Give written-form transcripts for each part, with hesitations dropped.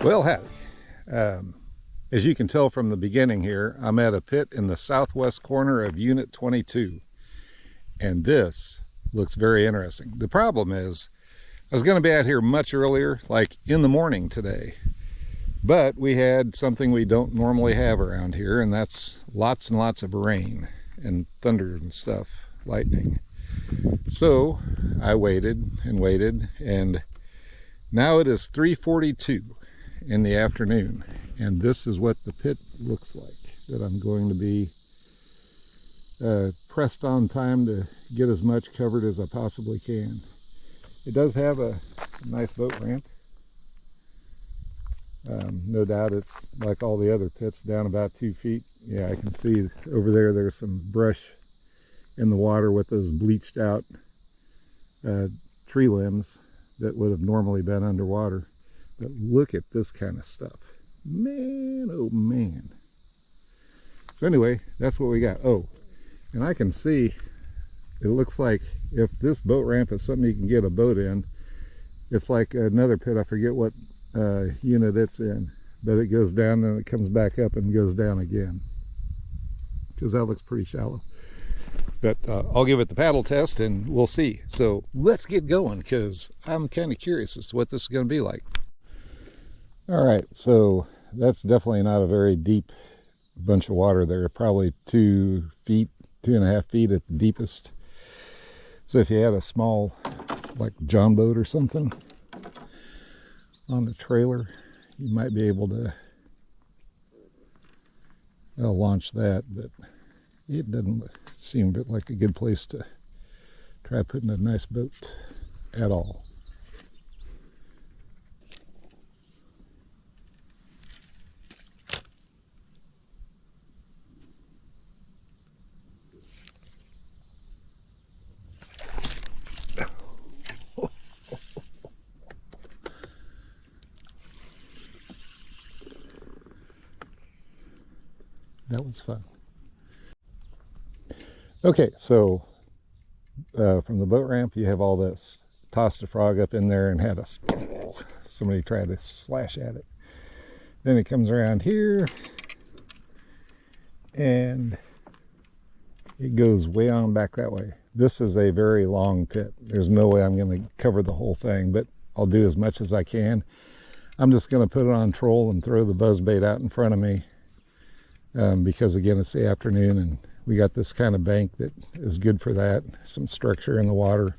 Well, howdy. As you can tell from the beginning here, I'm at a pit in the southwest corner of Unit 22. And this looks very interesting. The problem is, I was going to be out here much earlier, like in the morning today. But we had something we don't normally have around here, and that's lots and lots of rain and thunder and stuff, lightning. So I waited and waited, and now it is 3:42 in the afternoon, and this is what the pit looks like that I'm going to be pressed on time to get as much covered as I possibly can. It does have a nice boat ramp. No doubt it's like all the other pits, down about 2 feet. Yeah, I can see over there there's some brush in the water with those bleached out tree limbs that would have normally been underwater. But look at this kind of stuff. Man, oh man. So anyway, that's what we got. Oh, and I can see, it looks like if this boat ramp is something you can get a boat in, it's like another pit. I forget what unit it's in, but it goes down and it comes back up and goes down again, because that looks pretty shallow. But I'll give it the paddle test and we'll see. So let's get going, because I'm kind of curious as to what this is going to be like. All right, so that's definitely not a very deep bunch of water there. Probably 2 feet, 2.5 feet at the deepest. So if you had a small, like John boat or something on the trailer, you might be able to launch that, but it doesn't seem like a good place to try putting a nice boat at all. That was fun. Okay, so from the boat ramp, you have all this. Tossed a frog up in there and had a somebody tried to slash at it. Then it comes around here and it goes way on back that way. This is a very long pit. There's no way I'm going to cover the whole thing, but I'll do as much as I can. I'm just going to put it on troll and throw the buzzbait out in front of me. Because again, it's the afternoon and we got this kind of bank that is good for that, some structure in the water.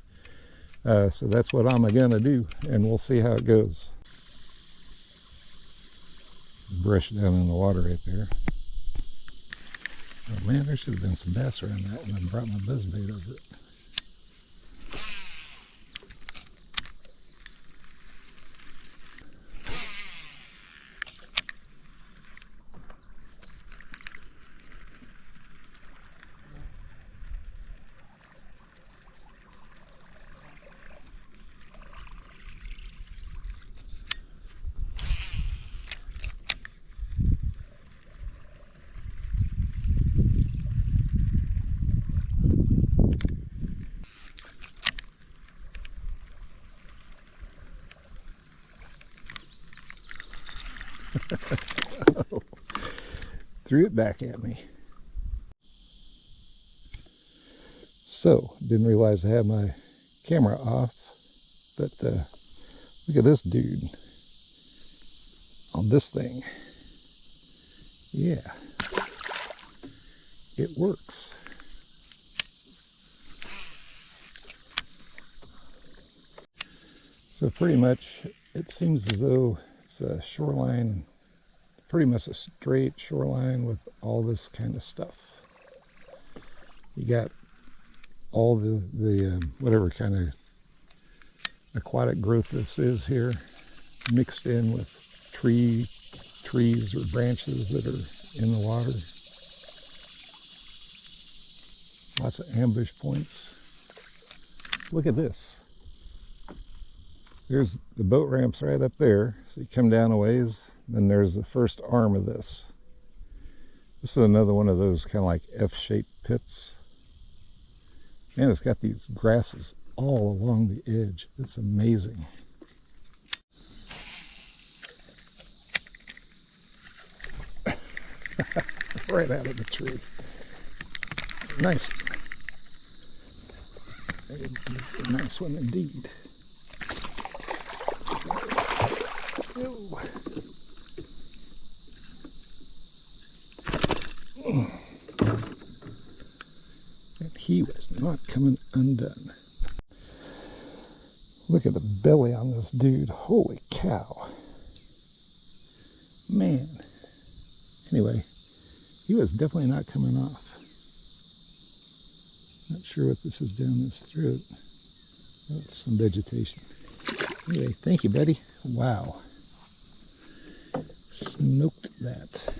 So that's what I'm going to do, and we'll see how it goes. Brush down in the water right there. Oh man, there should have been some bass around that one. I brought my buzzbait over it. Threw it back at me. So, didn't realize I had my camera off, but look at this dude on this thing. Yeah, it works. So pretty much it seems as though it's a shoreline, pretty much a straight shoreline with all this kind of stuff. You got all the whatever kind of aquatic growth this is here, mixed in with trees or branches that are in the water. Lots of ambush points. Look at this. There's the boat ramps right up there. So you come down a ways, then there's the first arm of this. This is another one of those kind of like F-shaped pits. And it's got these grasses all along the edge. It's amazing. right out of the tree. Nice one. A nice one indeed. Oh. And he was not coming undone. Look at the belly on this dude. Holy cow. Man. Anyway, he was definitely not coming off. Not sure what this is down his throat. Oh, it's some vegetation. Anyway, thank you, buddy. Wow. Smoked that.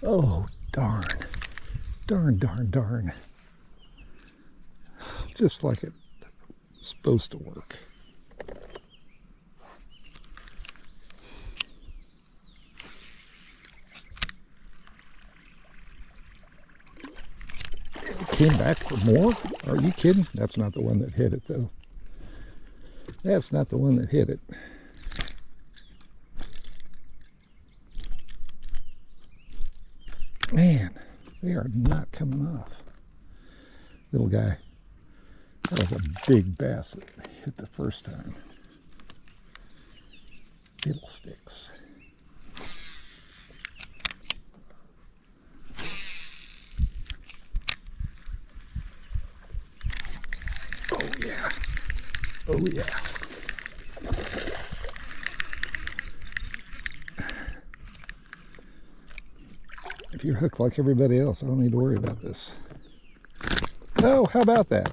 Oh, darn. Darn. Just like it's supposed to work. It came back for more? Are you kidding? That's not the one that hit it, though. That's not the one that hit it. Man, they are not coming off. Little guy. That was a big bass that hit the first time. Fiddlesticks. Oh yeah. Oh yeah. If you're hooked like everybody else, I don't need to worry about this. Oh, how about that?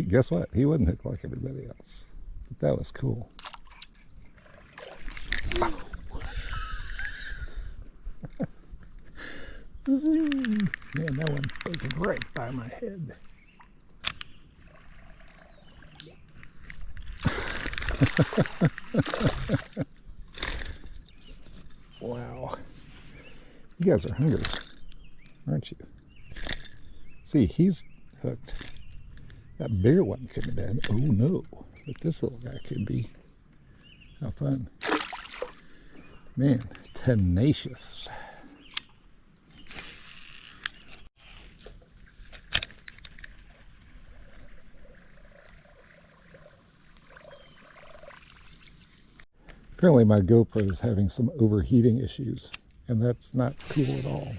Guess what? He wasn't hooked like everybody else. But that was cool. Man, that one was right by my head. Wow. You guys are hungry, aren't you? See, he's hooked. That bigger one could have been. Oh no. But this little guy could be. How fun. Man, tenacious. Apparently my GoPro is having some overheating issues, and that's not cool at all.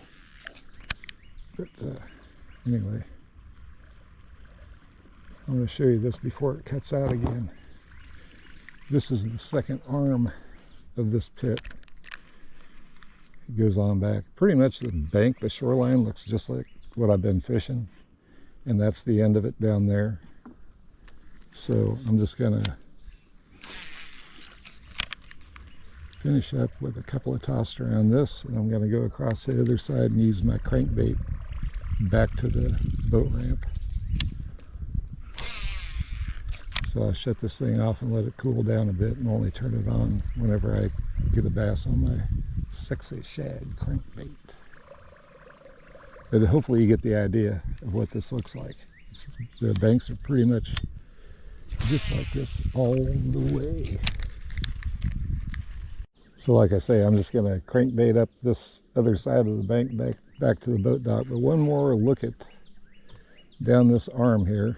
But anyway, I'm going to show you this before it cuts out again. This is the second arm of this pit. It goes on back. Pretty much the bank, the shoreline, looks just like what I've been fishing, and that's the end of it down there. So I'm just going to finish up with a couple of tosses around this, and I'm going to go across the other side and use my crankbait back to the boat ramp. So I'll shut this thing off and let it cool down a bit, and only turn it on whenever I get a bass on my sexy shad crankbait. But hopefully you get the idea of what this looks like. The banks are pretty much just like this all the way. So like I say, I'm just going to crankbait up this other side of the bank back to the boat dock. But one more look at down this arm here.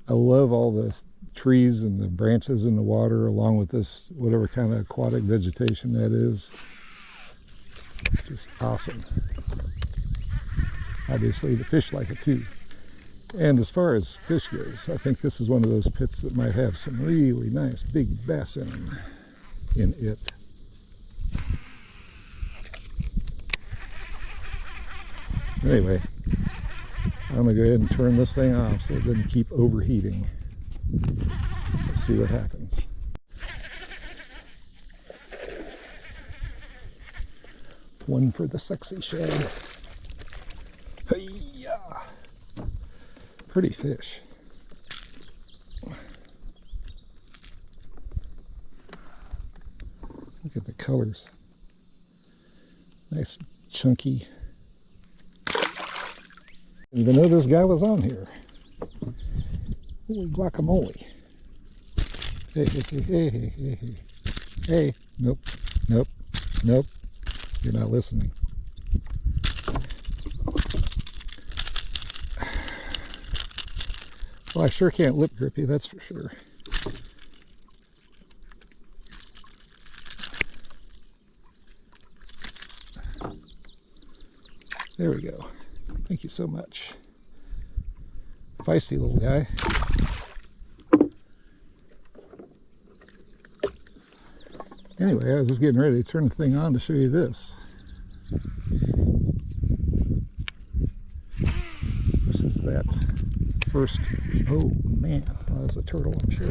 I love all the trees and the branches in the water, along with this whatever kind of aquatic vegetation that is. It's just awesome. Obviously the fish like it too. And as far as fish goes, I think this is one of those pits that might have some really nice big bass in them. In it. Anyway, I'm going to go ahead and turn this thing off so it doesn't keep overheating. Let's see what happens. One for the sexy shad. Hey-ya! Pretty fish. Look at the colors. Nice, chunky. Even though this guy was on here. Holy guacamole. Hey, hey, hey, hey, hey, hey. Hey, nope, nope, nope. You're not listening. Well, I sure can't lip grip you, that's for sure. There we go. Thank you so much. Feisty little guy. Anyway, I was just getting ready to turn the thing on to show you this. This is that first, oh man, that was a turtle, I'm sure.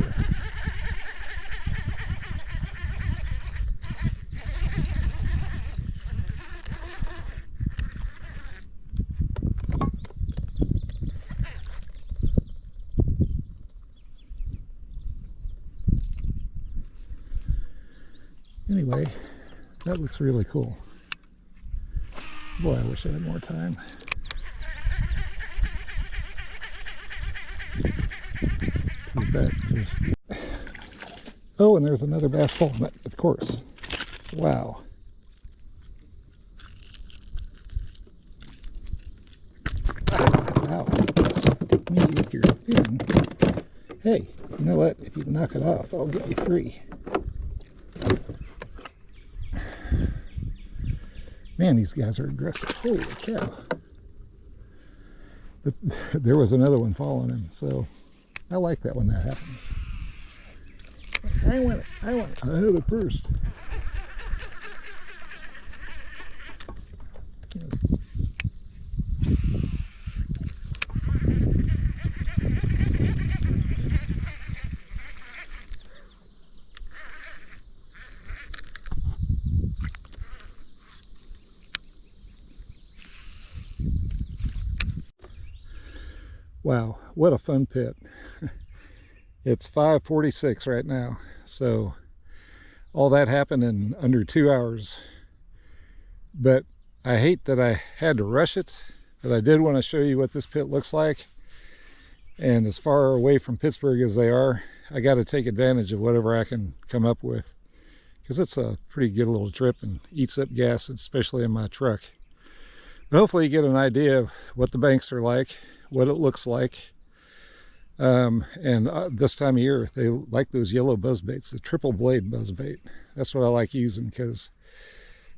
Anyway, that looks really cool. Boy, I wish I had more time. Is that just... Oh, and there's another bass pole nut, of course. Wow. Wow. Stick me with your fin. Hey, you know what? If you knock it off, I'll get you free. Man, these guys are aggressive. Holy cow. But there was another one following him, so I like that when that happens. I had it first. Wow, what a fun pit. It's 5:46 right now, so all that happened in under 2 hours. But I hate that I had to rush it, but I did want to show you what this pit looks like. And as far away from Pittsburgh as they are, I got to take advantage of whatever I can come up with, because it's a pretty good little trip and eats up gas, especially in my truck. But hopefully you get an idea of what the banks are like, what it looks like. This time of year, they like those yellow buzzbaits, the triple blade buzzbait. That's what I like using, because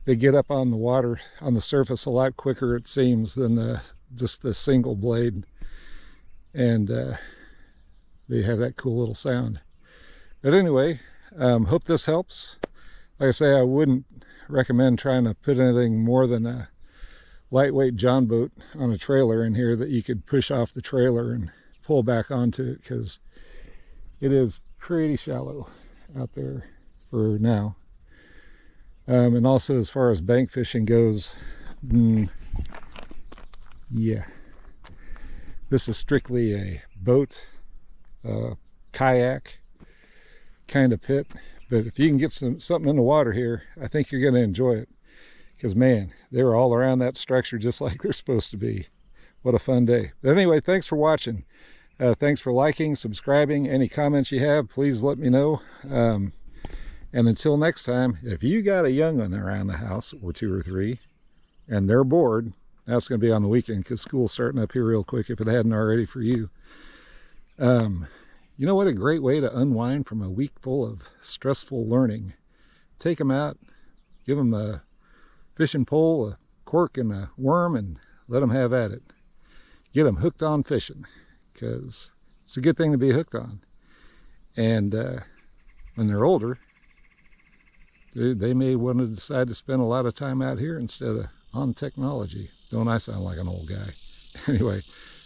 they get up on the water, on the surface a lot quicker, it seems, than just the single blade. And they have that cool little sound. But anyway, hope this helps. Like I say, I wouldn't recommend trying to put anything more than a lightweight John boat on a trailer in here that you could push off the trailer and pull back onto it, because it is pretty shallow out there for now. And also, as far as bank fishing goes, yeah, this is strictly a boat, kayak kind of pit. But if you can get something in the water here, I think you're going to enjoy it. Because, man, they were all around that structure just like they're supposed to be. What a fun day. But anyway, thanks for watching. Thanks for liking, subscribing. Any comments you have, please let me know. And until next time, if you got a young one around the house, or 2 or 3, and they're bored, that's going to be on the weekend because school's starting up here real quick if it hadn't already for you. You know what a great way to unwind from a week full of stressful learning. Take them out, give them a fishing pole, a cork, and a worm, and let them have at it. Get them hooked on fishing, because it's a good thing to be hooked on. And when they're older, they may want to decide to spend a lot of time out here instead of on technology. Don't I sound like an old guy? Anyway,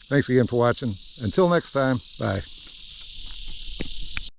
thanks again for watching. Until next time, bye.